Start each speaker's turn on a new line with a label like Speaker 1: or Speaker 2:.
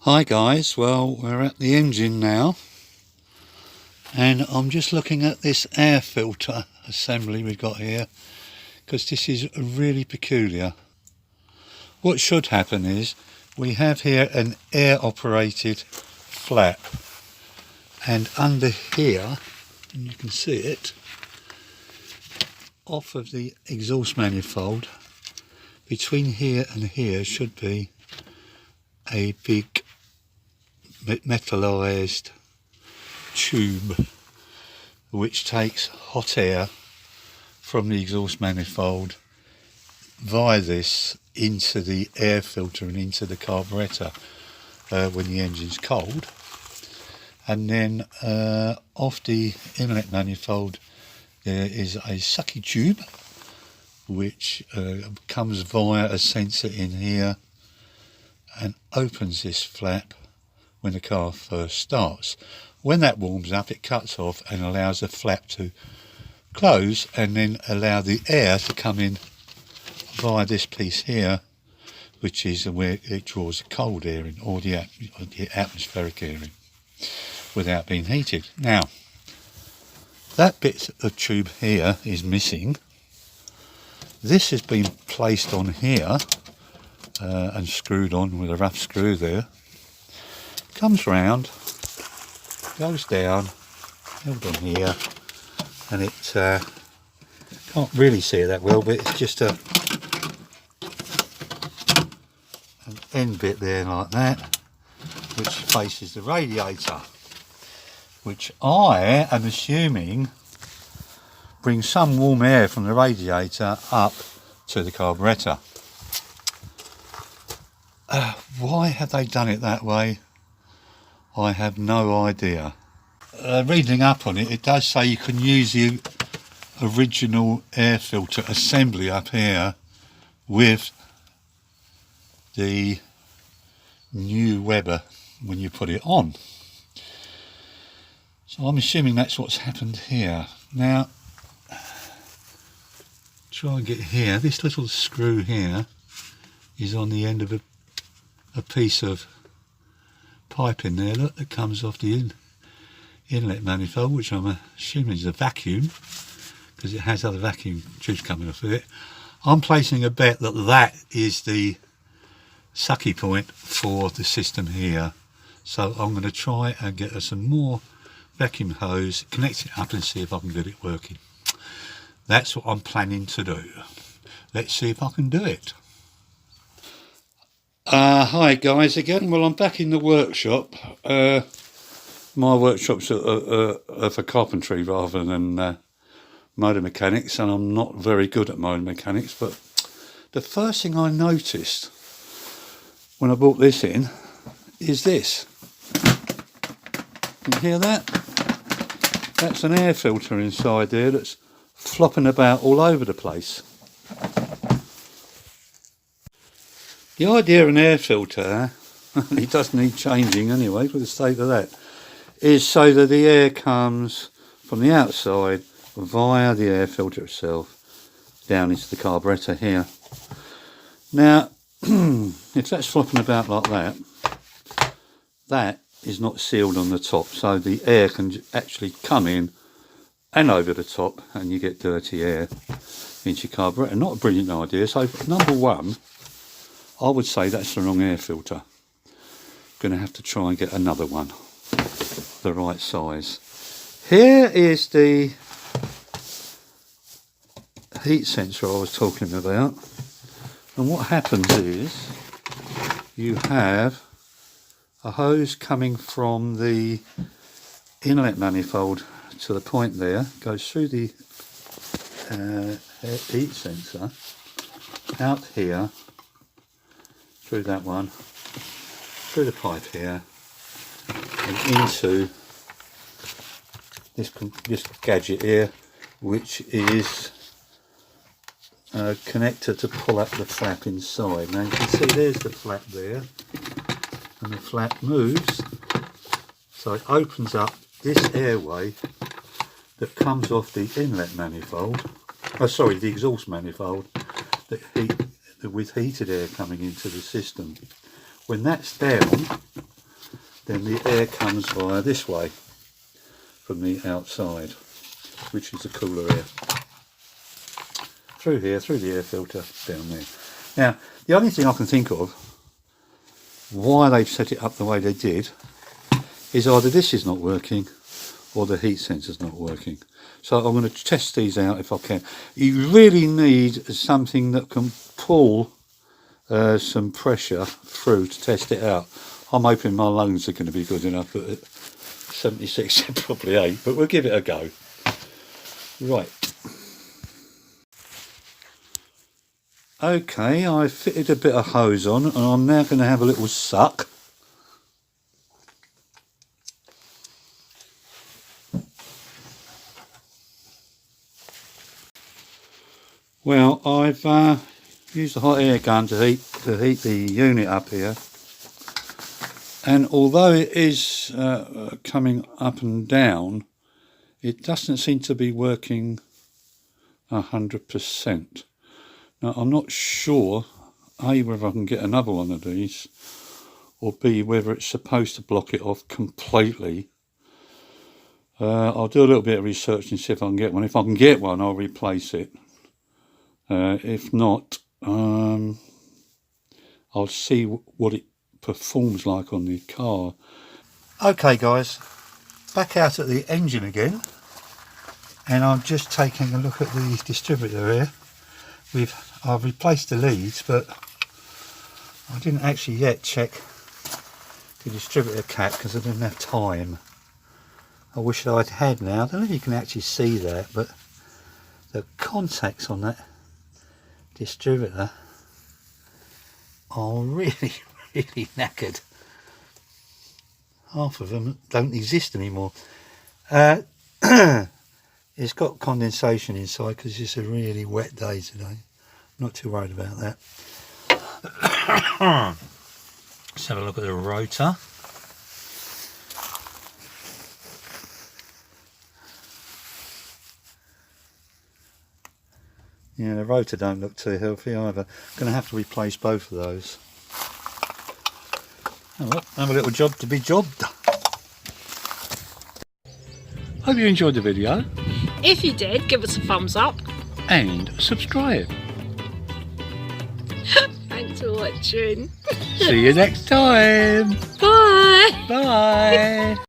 Speaker 1: Hi guys, well we're at the engine now and I'm just looking at this air filter assembly we've got here because this is really peculiar. What should happen is we have here an air operated flap, and under here, and you can see it, off of the exhaust manifold between here and here should be a big metallized tube which takes hot air from the exhaust manifold via this into the air filter and into the carburettor when the engine's cold, and then off the inlet manifold there is a sucky tube which comes via a sensor in here and opens this flap when the car first starts. When that warms up, it cuts off and allows the flap to close and then allow the air to come in via this piece here, which is where it draws the cold air in, or the atmospheric air in, without being heated. Now, that bit of tube here is missing. This has been placed on here and screwed on with a rough screw there. Comes round, goes down, held on here, and it can't really see it that well, but it's just an end bit there like that, which faces the radiator, which I am assuming brings some warm air from the radiator up to the carburettor. Why have they done it that way? I have no idea. Reading up on it, it does say you can use the original air filter assembly up here with the new Weber when you put it on. So I'm assuming that's what's happened here. Now, try and get here. This little screw here is on the end of a piece of pipe in there, look, that comes off the inlet manifold, which I'm assuming is a vacuum because it has other vacuum tubes coming off of it. I'm placing a bet that that is the sucky point for the system here, so I'm going to try and get some more vacuum hose, connect it up and see if I can get it working. That's what I'm planning to do. Let's see if I can do it. Hi guys again. Well, I'm back in the workshop. My workshop's for carpentry rather than motor mechanics, and I'm not very good at motor mechanics, but the first thing I noticed when I brought this in is this. Can you hear that? That's an air filter inside there that's flopping about all over the place. The idea of an air filter, it does need changing anyway for the sake of that, is so that the air comes from the outside via the air filter itself down into the carburettor here. Now, if that's flopping about like that, that is not sealed on the top, so the air can actually come in and over the top and you get dirty air into your carburettor. Not a brilliant idea. So number one, I would say that's the wrong air filter. Going to have to try and get another one, the right size. Here is the heat sensor I was talking about, and what happens is you have a hose coming from the inlet manifold to the point there, goes through the heat sensor, out here, through that one, through the pipe here, and into this gadget here, which is connected to pull up the flap inside. Now you can see there's the flap there, and the flap moves, so it opens up this airway that comes off the inlet manifold, the exhaust manifold, with heated air coming into the system. When that's down, then the air comes via this way from the outside, which is the cooler air. Through here, through the air filter, down there. Now, the only thing I can think of why they've set it up the way they did is either this is not working or the heat sensor's not working. So I'm going to test these out if I can. You really need something that can pull some pressure through to test it out. I'm hoping my lungs are going to be good enough, but at 76 it probably ain't, but we'll give it a go. Right. Okay, I fitted a bit of hose on and I'm now going to have a little suck. Well, I've used a hot air gun to heat the unit up here, and although it is coming up and down, it doesn't seem to be working 100%. Now, I'm not sure A, whether I can get another one of these, or B, whether it's supposed to block it off completely. I'll do a little bit of research and see if I can get one. If I can get one, I'll replace it. If not, I'll see what it performs like on the car. Okay guys, back out at the engine again, and I'm just taking a look at the distributor here. I've replaced the leads, but I didn't actually yet check the distributor cap because I didn't have time. I wish I'd had now. I don't know if you can actually see that, but the contacts on that distributor are really knackered. Half of them don't exist anymore. It's got condensation inside because it's a really wet day today. Not too worried about that. Let's have a look at the rotor. Yeah, the rotor don't look too healthy either. Going to have to replace both of those. Oh, well, have a little job to be jobbed. Hope you enjoyed the video.
Speaker 2: If you did, give us a thumbs up.
Speaker 1: And subscribe.
Speaker 2: Thanks for watching.
Speaker 1: See you next time.
Speaker 2: Bye.
Speaker 1: Bye.